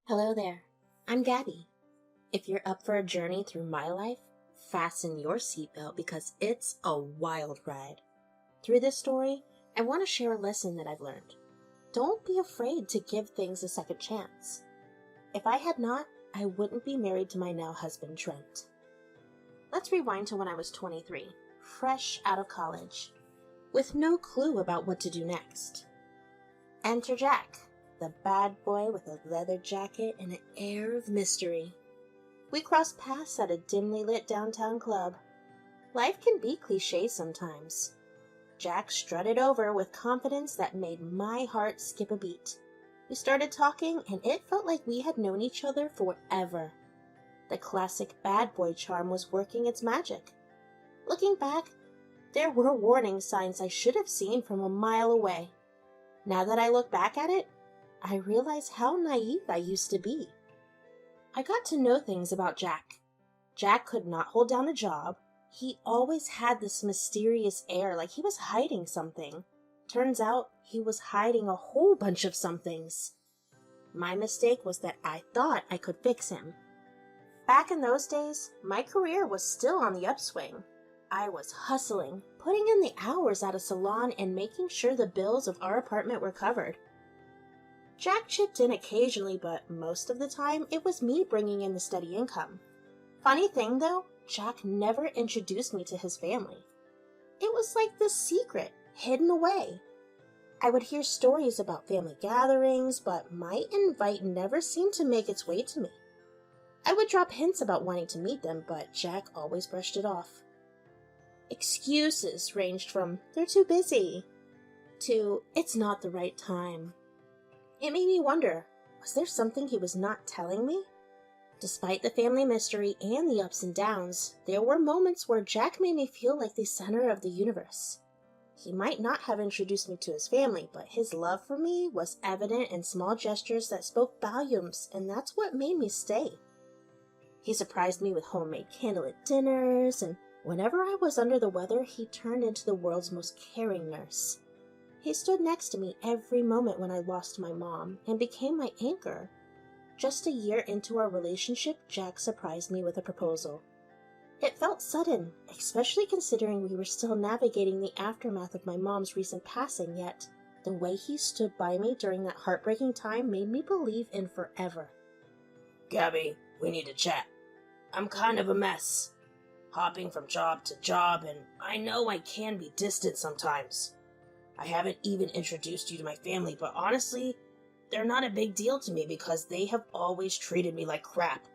Hello there, I'm Gabby. If you're up for a journey through my life, fasten your seatbelt because it's a wild ride. Through this story, I want to share a lesson that I've learned. Don't be afraid to give things a second chance. If I had not, I wouldn't be married to my now husband, Trent. Let's rewind to when I was 23, fresh out of college, with no clue about what to do next. Enter Jack, the bad boy with a leather jacket and an air of mystery. We crossed paths at a dimly lit downtown club. Life can be cliché sometimes. Jack strutted over with confidence that made my heart skip a beat. We started talking, and it felt like we had known each other forever. The classic bad boy charm was working its magic. Looking back, there were warning signs I should have seen from a mile away. Now that I look back at it, I realize how naive I used to be. I got to know things about Jack. Jack could not hold down a job. He always had this mysterious air like he was hiding something. Turns out he was hiding a whole bunch of somethings. My mistake was that I thought I could fix him. Back in those days, my career was still on the upswing. I was hustling, putting in the hours at a salon and making sure the bills of our apartment were covered. Jack chipped in occasionally, but most of the time it was me bringing in the steady income. Funny thing though, Jack never introduced me to his family. It was like this secret, hidden away. I would hear stories about family gatherings, but my invite never seemed to make its way to me. I would drop hints about wanting to meet them, but Jack always brushed it off. Excuses ranged from, "They're too busy," to, "It's not the right time." It made me wonder, was there something he was not telling me? Despite the family mystery and the ups and downs, there were moments where Jack made me feel like the center of the universe. He might not have introduced me to his family, but his love for me was evident in small gestures that spoke volumes, and that's what made me stay. He surprised me with homemade candlelit dinners, and whenever I was under the weather, he turned into the world's most caring nurse. He stood next to me every moment when I lost my mom and became my anchor. Just a year into our relationship, Jack surprised me with a proposal. It felt sudden, especially considering we were still navigating the aftermath of my mom's recent passing, yet the way he stood by me during that heartbreaking time made me believe in forever. "Gabby, we need to chat. I'm kind of a mess, hopping from job to job, and I know I can be distant sometimes. I haven't even introduced you to my family, but honestly, they're not a big deal to me because they have always treated me like crap.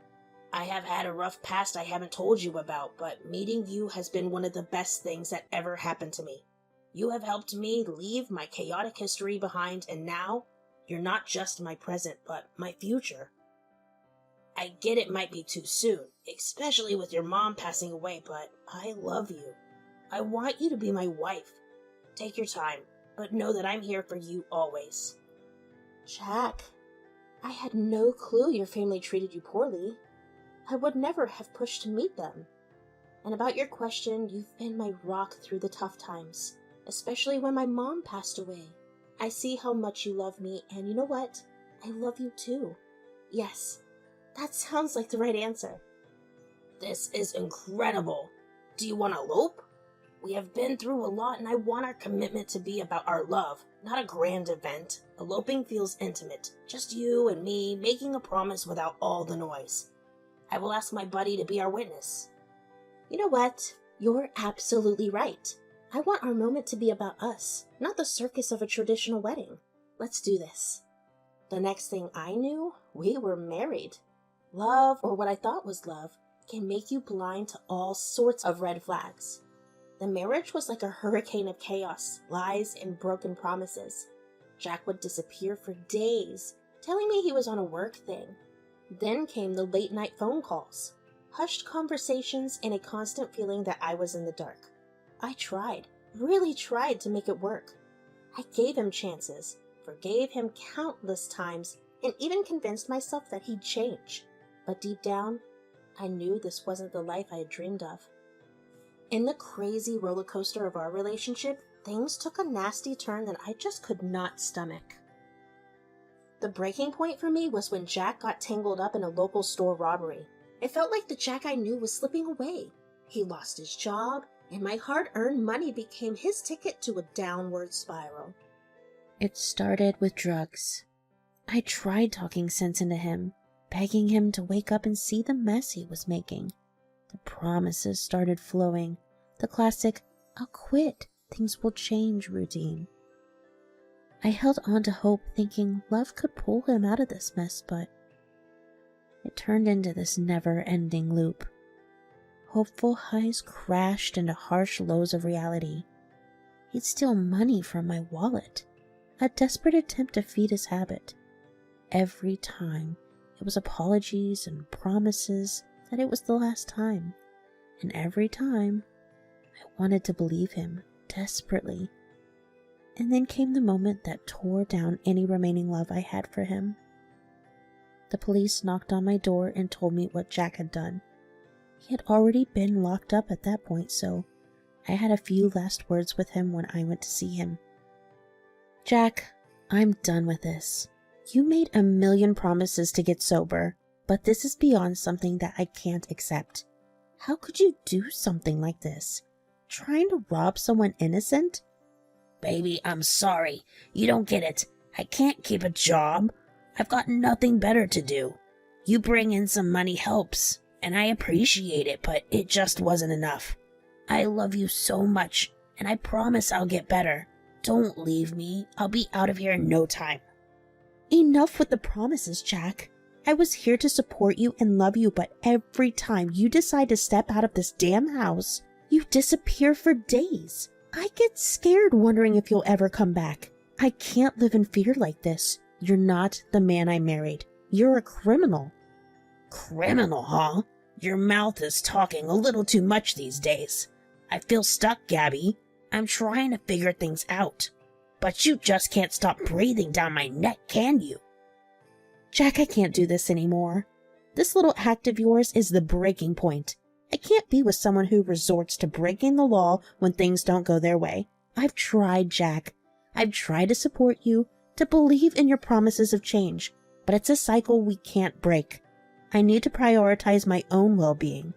I have had a rough past I haven't told you about, but meeting you has been one of the best things that ever happened to me. You have helped me leave my chaotic history behind, and now you're not just my present, but my future. I get it might be too soon, especially with your mom passing away, but I love you. I want you to be my wife. Take your time, but know that I'm here for you always." Jack, I had no clue your family treated you poorly. I would never have pushed to meet them. And about your question, you've been my rock through the tough times, especially when my mom passed away. I see how much you love me, and you know what? I love you too. Yes, that sounds like the right answer. "This is incredible. Do you want to elope? We have been through a lot, and I want our commitment to be about our love, not a grand event. Eloping feels intimate, just you and me making a promise without all the noise. I will ask my buddy to be our witness." You know what? You're absolutely right. I want our moment to be about us, not the circus of a traditional wedding. Let's do this. The next thing I knew, we were married. Love, or what I thought was love, can make you blind to all sorts of red flags. The marriage was like a hurricane of chaos, lies, and broken promises. Jack would disappear for days, telling me he was on a work thing. Then came the late-night phone calls, hushed conversations, and a constant feeling that I was in the dark. I tried, really tried to make it work. I gave him chances, forgave him countless times, and even convinced myself that he'd change. But deep down, I knew this wasn't the life I had dreamed of. In the crazy roller coaster of our relationship, things took a nasty turn that I just could not stomach. The breaking point for me was when Jack got tangled up in a local store robbery. It felt like the Jack I knew was slipping away. He lost his job, and my hard-earned money became his ticket to a downward spiral. It started with drugs. I tried talking sense into him, begging him to wake up and see the mess he was making. The promises started flowing. The classic, "I'll quit, things will change" routine. I held on to hope, thinking love could pull him out of this mess, but it turned into this never-ending loop. Hopeful highs crashed into harsh lows of reality. He'd steal money from my wallet, a desperate attempt to feed his habit. Every time, it was apologies and promises that it was the last time. And every time, I wanted to believe him, desperately. And then came the moment that tore down any remaining love I had for him. The police knocked on my door and told me what Jack had done. He had already been locked up at that point, so I had a few last words with him when I went to see him. "Jack, I'm done with this. You made a million promises to get sober, but this is beyond something that I can't accept. How could you do something like this? Trying to rob someone innocent?" "Baby, I'm sorry. You don't get it. I can't keep a job. I've got nothing better to do. You bring in some money helps, and I appreciate it, but it just wasn't enough. I love you so much, and I promise I'll get better. Don't leave me. I'll be out of here in no time." Enough with the promises, Jack. I was here to support you and love you, but every time you decide to step out of this damn house, you disappear for days. I get scared wondering if you'll ever come back. I can't live in fear like this. You're not the man I married. You're a criminal. "Criminal, huh? Your mouth is talking a little too much these days. I feel stuck, Gabby. I'm trying to figure things out. But you just can't stop breathing down my neck, can you?" Jack, I can't do this anymore. This little act of yours is the breaking point. I can't be with someone who resorts to breaking the law when things don't go their way. I've tried, Jack. I've tried to support you, to believe in your promises of change, but it's a cycle we can't break. I need to prioritize my own well-being.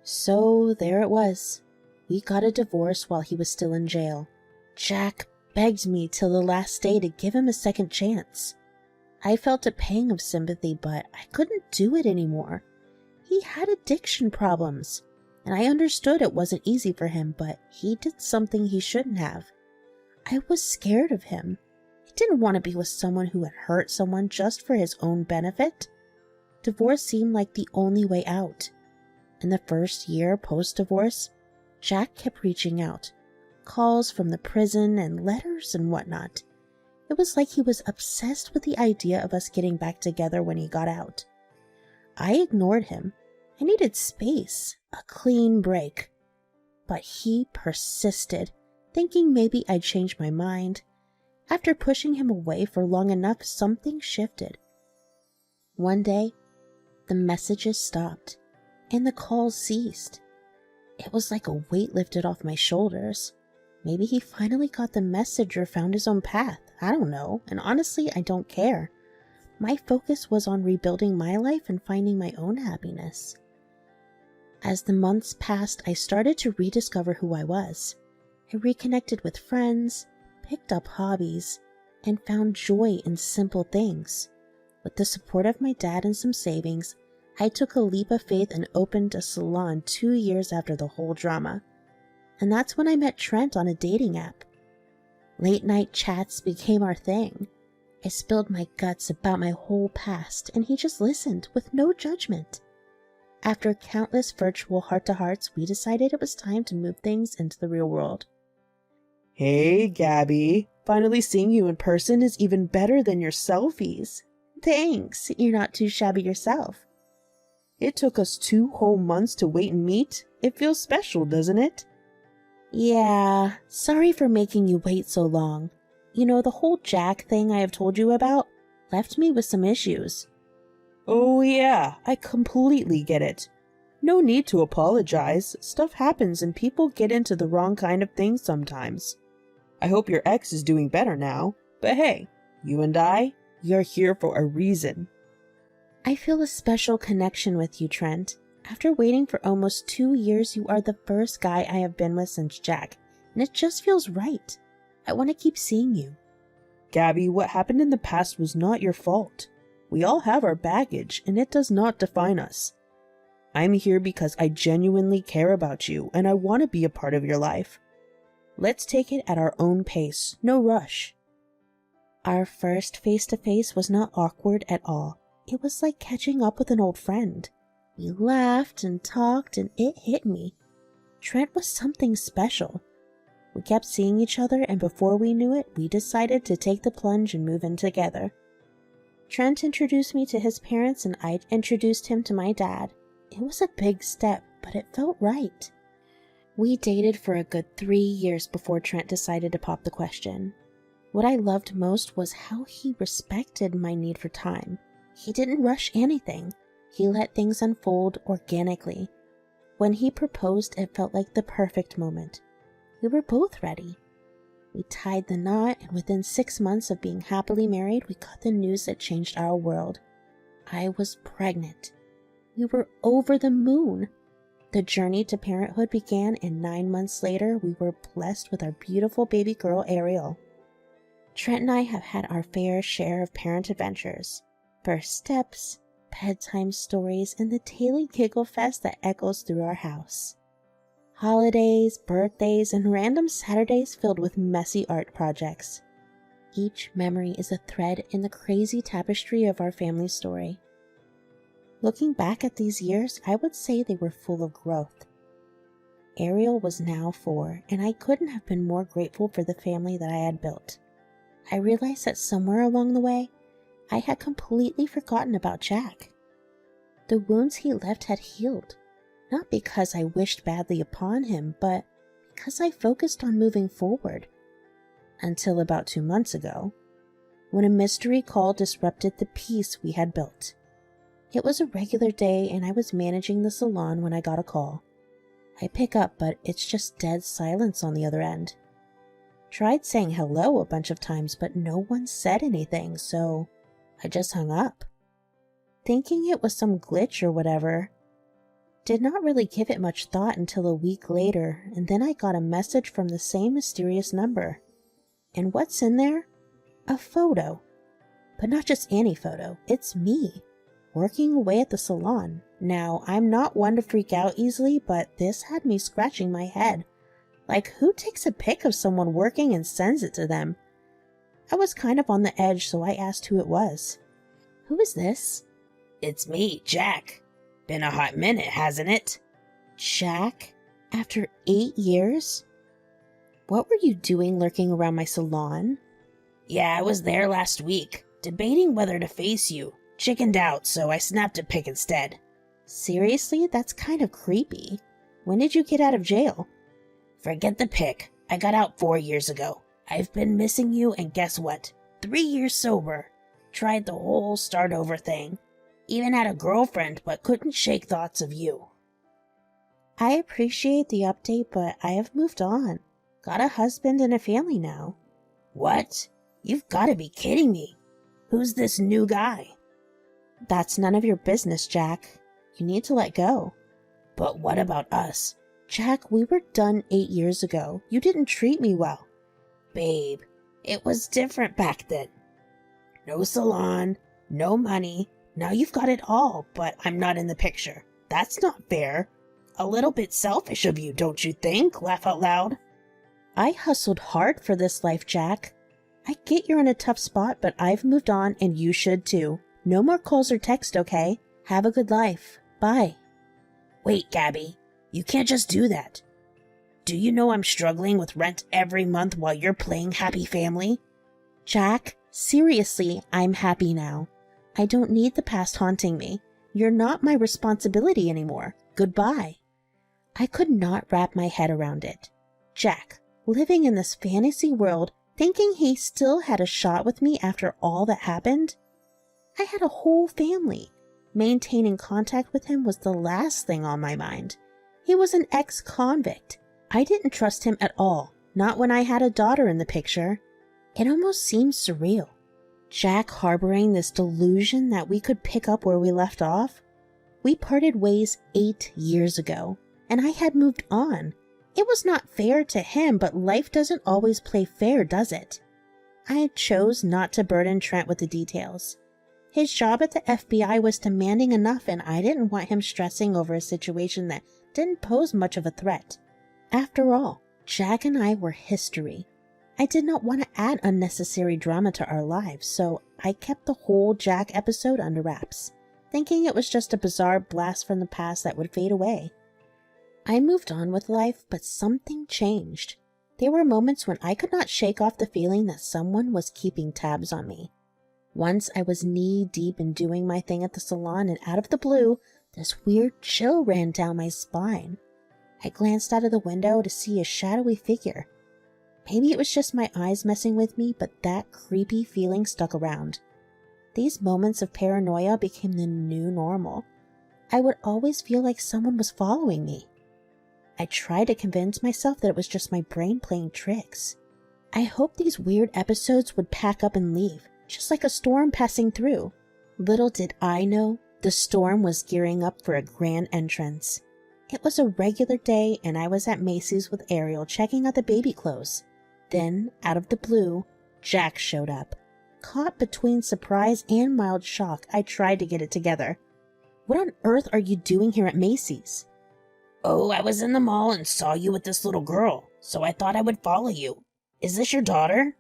So there it was. We got a divorce while he was still in jail. Jack begged me till the last day to give him a second chance. I felt a pang of sympathy, but I couldn't do it anymore. He had addiction problems, and I understood it wasn't easy for him, but he did something he shouldn't have. I was scared of him. I didn't want to be with someone who had hurt someone just for his own benefit. Divorce seemed like the only way out. In the first year post-divorce, Jack kept reaching out. Calls from the prison and letters and whatnot. It was like he was obsessed with the idea of us getting back together when he got out. I ignored him. I needed space, a clean break. But he persisted, thinking maybe I'd change my mind. After pushing him away for long enough, something shifted. One day, the messages stopped, and the calls ceased. It was like a weight lifted off my shoulders. Maybe he finally got the message or found his own path. I don't know, and honestly, I don't care. My focus was on rebuilding my life and finding my own happiness. As the months passed, I started to rediscover who I was. I reconnected with friends, picked up hobbies, and found joy in simple things. With the support of my dad and some savings, I took a leap of faith and opened a salon 2 years after the whole drama. And that's when I met Trent on a dating app. Late night chats became our thing. I spilled my guts about my whole past, and he just listened with no judgment. After countless virtual heart-to-hearts, we decided it was time to move things into the real world. Hey, Gabby. Finally seeing you in person is even better than your selfies. Thanks. You're not too shabby yourself. It took us 2 whole months to wait and meet. It feels special, doesn't it? Yeah, sorry for making you wait so long. You know, the whole Jack thing I have told you about left me with some issues. Oh yeah, I completely get it. No need to apologize. Stuff happens and people get into the wrong kind of things sometimes. I hope your ex is doing better now. But hey, you and I, We are here for a reason. I feel a special connection with you, Trent. After waiting for almost 2 years, you are the first guy I have been with since Jack, and it just feels right. I want to keep seeing you. Gabby, what happened in the past was not your fault. We all have our baggage, and it does not define us. I'm here because I genuinely care about you, and I want to be a part of your life. Let's take it at our own pace, no rush. Our first face-to-face was not awkward at all. It was like catching up with an old friend. We laughed and talked, and it hit me. Trent was something special. We kept seeing each other, and before we knew it, we decided to take the plunge and move in together. Trent introduced me to his parents, and I introduced him to my dad. It was a big step, but it felt right. We dated for a good 3 years before Trent decided to pop the question. What I loved most was how he respected my need for time. He didn't rush anything. He let things unfold organically. When he proposed, it felt like the perfect moment. We were both ready. We tied the knot, and within 6 months of being happily married, we got the news that changed our world. I was pregnant. We were over the moon. The journey to parenthood began, and 9 months later, we were blessed with our beautiful baby girl, Ariel. Trent and I have had our fair share of parent adventures. First steps, bedtime stories, and the daily giggle fest that echoes through our house. Holidays, birthdays, and random Saturdays filled with messy art projects. Each memory is a thread in the crazy tapestry of our family story. Looking back at these years, I would say they were full of growth. Ariel was now 4, and I couldn't have been more grateful for the family that I had built. I realized that somewhere along the way, I had completely forgotten about Jack. The wounds he left had healed, not because I wished badly upon him, but because I focused on moving forward. Until about 2 months ago, when a mystery call disrupted the peace we had built. It was a regular day, and I was managing the salon when I got a call. I pick up, but it's just dead silence on the other end. Tried saying hello a bunch of times, but no one said anything, so I just hung up. Thinking it was some glitch or whatever. Did not really give it much thought until a week later, and then I got a message from the same mysterious number. And what's in there? A photo. But not just any photo, it's me, working away at the salon. Now, I'm not one to freak out easily, but this had me scratching my head. Like, who takes a pic of someone working and sends it to them? I was kind of on the edge, so I asked who it was. Who is this? It's me, Jack. Been a hot minute, hasn't it? Jack? After 8 years? What were you doing lurking around my salon? Yeah, I was there last week, debating whether to face you. Chickened out, so I snapped a pic instead. Seriously? That's kind of creepy. When did you get out of jail? Forget the pic. I got out 4 years ago. I've been missing you, and guess what? 3 years sober. Tried the whole start over thing. Even had a girlfriend, but couldn't shake thoughts of you. I appreciate the update, but I have moved on. Got a husband and a family now. What? You've got to be kidding me. Who's this new guy? That's none of your business, Jack. You need to let go. But what about us? Jack, we were done 8 years ago. You didn't treat me well. Babe, it was different back then. No salon, no money. Now you've got it all, but I'm not in the picture. That's not fair. A little bit selfish of you, don't you think? Laugh out loud. I hustled hard for this life, Jack. I get you're in a tough spot, but I've moved on and you should too. No more calls or text, okay? Have a good life. Bye. Wait, Gabby. You can't just do that. Do you know I'm struggling with rent every month while you're playing happy family? Jack, seriously, I'm happy now. I don't need the past haunting me. You're not my responsibility anymore. Goodbye. I could not wrap my head around it. Jack, living in this fantasy world, thinking he still had a shot with me after all that happened? I had a whole family. Maintaining contact with him was the last thing on my mind. He was an ex-convict. I didn't trust him at all, not when I had a daughter in the picture. It almost seemed surreal. Jack harboring this delusion that we could pick up where we left off? We parted ways 8 years ago, and I had moved on. It was not fair to him, but life doesn't always play fair, does it? I chose not to burden Trent with the details. His job at the FBI was demanding enough, and I didn't want him stressing over a situation that didn't pose much of a threat. After all, Jack and I were history. I did not want to add unnecessary drama to our lives, so I kept the whole Jack episode under wraps, thinking it was just a bizarre blast from the past that would fade away. I moved on with life, but something changed. There were moments when I could not shake off the feeling that someone was keeping tabs on me. Once I was knee-deep in doing my thing at the salon, and out of the blue, this weird chill ran down my spine. I glanced out of the window to see a shadowy figure. Maybe it was just my eyes messing with me, but that creepy feeling stuck around. These moments of paranoia became the new normal. I would always feel like someone was following me. I tried to convince myself that it was just my brain playing tricks. I hoped these weird episodes would pack up and leave, just like a storm passing through. Little did I know, the storm was gearing up for a grand entrance. It was a regular day, and I was at Macy's with Ariel checking out the baby clothes. Then, out of the blue, Jack showed up. Caught between surprise and mild shock, I tried to get it together. What on earth are you doing here at Macy's? Oh, I was in the mall and saw you with this little girl, so I thought I would follow you. Is this your daughter?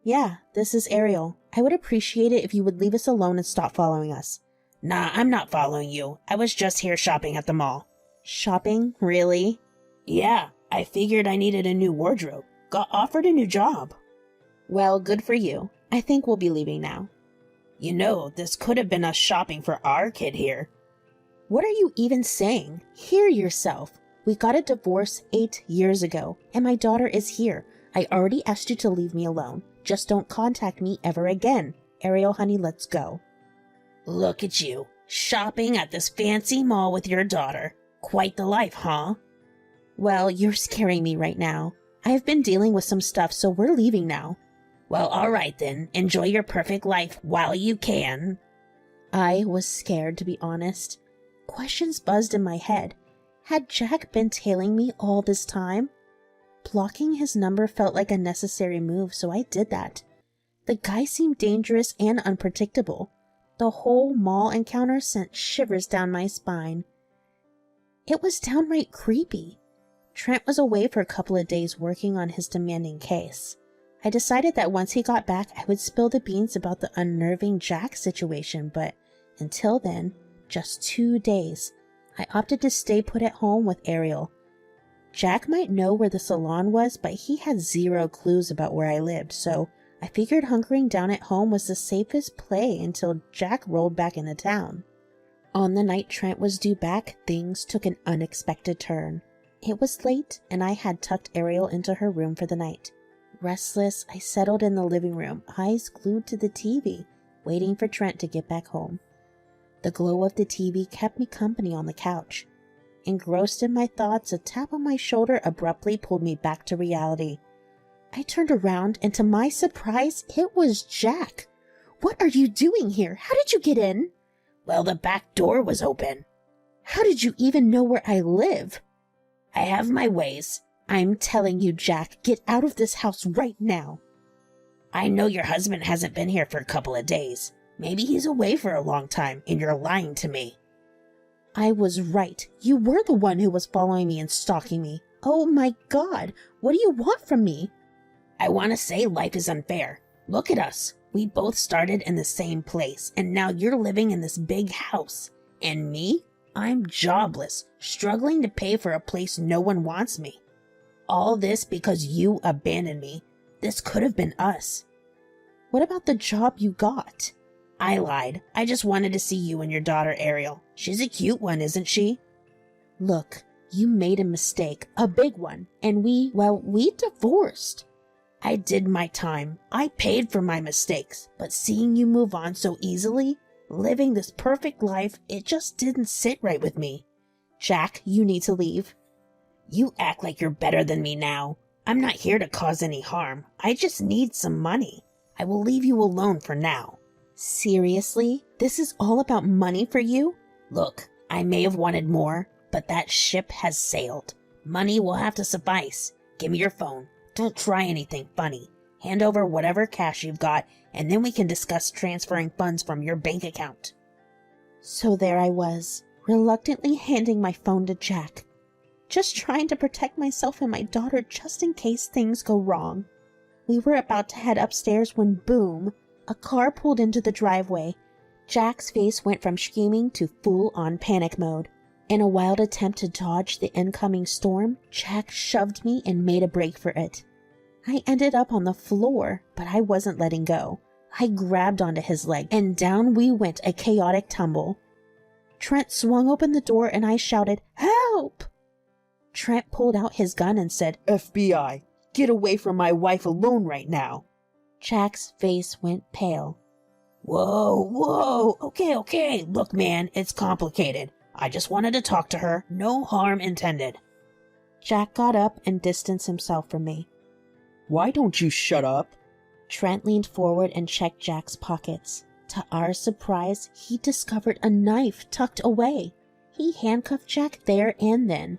Yeah, this is Ariel. I would appreciate it if you would leave us alone and stop following us. Nah, I'm not following you. I was just here shopping at the mall. Shopping? Really? Yeah, I figured I needed a new wardrobe. Got offered a new job. Well, good for you. I think we'll be leaving now. You know, this could have been us shopping for our kid here. What are you even saying? Hear yourself. We got a divorce 8 years ago, and my daughter is here. I already asked you to leave me alone. Just don't contact me ever again. Ariel, honey, let's go. Look at you, shopping at this fancy mall with your daughter. Quite the life, huh? Well, you're scaring me right now. I've been dealing with some stuff, so we're leaving now. Well, all right then. Enjoy your perfect life while you can. I was scared, to be honest. Questions buzzed in my head. Had Jack been tailing me all this time? Blocking his number felt like a necessary move, so I did that. The guy seemed dangerous and unpredictable. The whole mall encounter sent shivers down my spine. It was downright creepy. Trent was away for a couple of days working on his demanding case. I decided that once he got back, I would spill the beans about the unnerving Jack situation, but until then, just 2 days, I opted to stay put at home with Ariel. Jack might know where the salon was, but he had zero clues about where I lived, so I figured hunkering down at home was the safest play until Jack rolled back into town. On the night Trent was due back, things took an unexpected turn. It was late, and I had tucked Ariel into her room for the night. Restless, I settled in the living room, eyes glued to the TV, waiting for Trent to get back home. The glow of the TV kept me company on the couch. Engrossed in my thoughts, a tap on my shoulder abruptly pulled me back to reality. I turned around, and to my surprise, it was Jack. What are you doing here? How did you get in? Well, the back door was open. How did you even know where I live? I have my ways. I'm telling you, Jack, get out of this house right now. I know your husband hasn't been here for a couple of days. Maybe he's away for a long time, and you're lying to me. I was right. You were the one who was following me and stalking me. Oh my God, what do you want from me? I want to say life is unfair. Look at us. We both started in the same place, and now you're living in this big house. And me? I'm jobless, struggling to pay for a place no one wants me. All this because you abandoned me. This could have been us. What about the job you got? I lied. I just wanted to see you and your daughter Ariel. She's a cute one, isn't she? Look, you made a mistake, a big one, and we divorced. I did my time. I paid for my mistakes, but seeing you move on so easily, living this perfect life, it just didn't sit right with me. Jack, you need to leave. You act like you're better than me now. I'm not here to cause any harm. I just need some money. I will leave you alone for now. Seriously? This is all about money for you? Look, I may have wanted more, but that ship has sailed. Money will have to suffice. Give me your phone. Don't try anything funny. Hand over whatever cash you've got, and then we can discuss transferring funds from your bank account. So there I was, reluctantly handing my phone to Jack, just trying to protect myself and my daughter just in case things go wrong. We were about to head upstairs when boom, a car pulled into the driveway. Jack's face went from screaming to full-on panic mode. In a wild attempt to dodge the incoming storm, Jack shoved me and made a break for it. I ended up on the floor, but I wasn't letting go. I grabbed onto his leg, and down we went, a chaotic tumble. Trent swung open the door and I shouted, "Help!" Trent pulled out his gun and said, FBI, get away from my wife alone right now. Jack's face went pale. Whoa, okay. Look, man, it's complicated. I just wanted to talk to her. No harm intended. Jack got up and distanced himself from me. Why don't you shut up? Trent leaned forward and checked Jack's pockets. To our surprise, he discovered a knife tucked away. He handcuffed Jack there and then.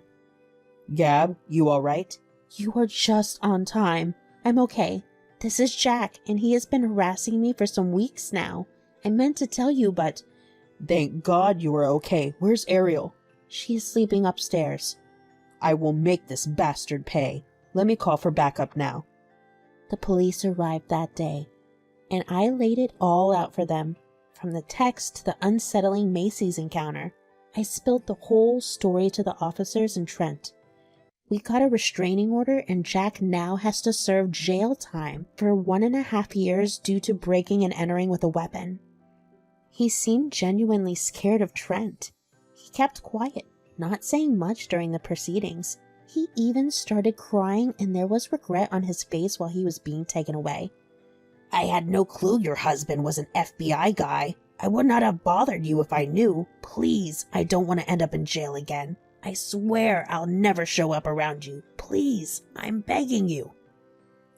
Gab, you all right? You are just on time. I'm okay. This is Jack, and he has been harassing me for some weeks now. I meant to tell you, but... Thank God you are okay. Where's Ariel? She is sleeping upstairs. I will make this bastard pay. Let me call for backup now. The police arrived that day, and I laid it all out for them, from the text to the unsettling Macy's encounter. I spilled the whole story to the officers and Trent. We got a restraining order, and Jack now has to serve jail time for 1.5 years due to breaking and entering with a weapon. He seemed genuinely scared of Trent. He kept quiet, not saying much during the proceedings. He even started crying, and there was regret on his face while he was being taken away. I had no clue your husband was an FBI guy. I would not have bothered you if I knew. Please, I don't want to end up in jail again. I swear I'll never show up around you. Please, I'm begging you.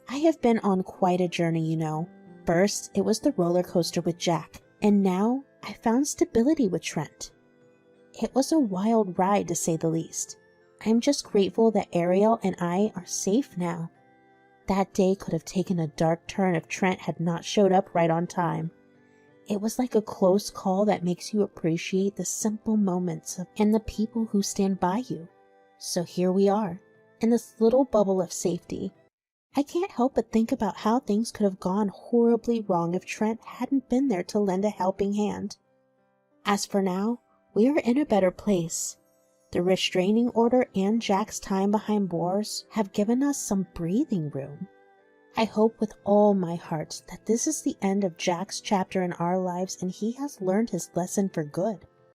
I have been on quite a journey, you know. First, it was the roller coaster with Jack, and now I found stability with Trent. It was a wild ride, to say the least. I'm just grateful that Ariel and I are safe now. That day could have taken a dark turn if Trent had not showed up right on time. It was like a close call that makes you appreciate the simple moments and the people who stand by you. So here we are, in this little bubble of safety. I can't help but think about how things could have gone horribly wrong if Trent hadn't been there to lend a helping hand. As for now, we are in a better place. The restraining order and Jack's time behind bars have given us some breathing room. I hope with all my heart that this is the end of Jack's chapter in our lives and he has learned his lesson for good.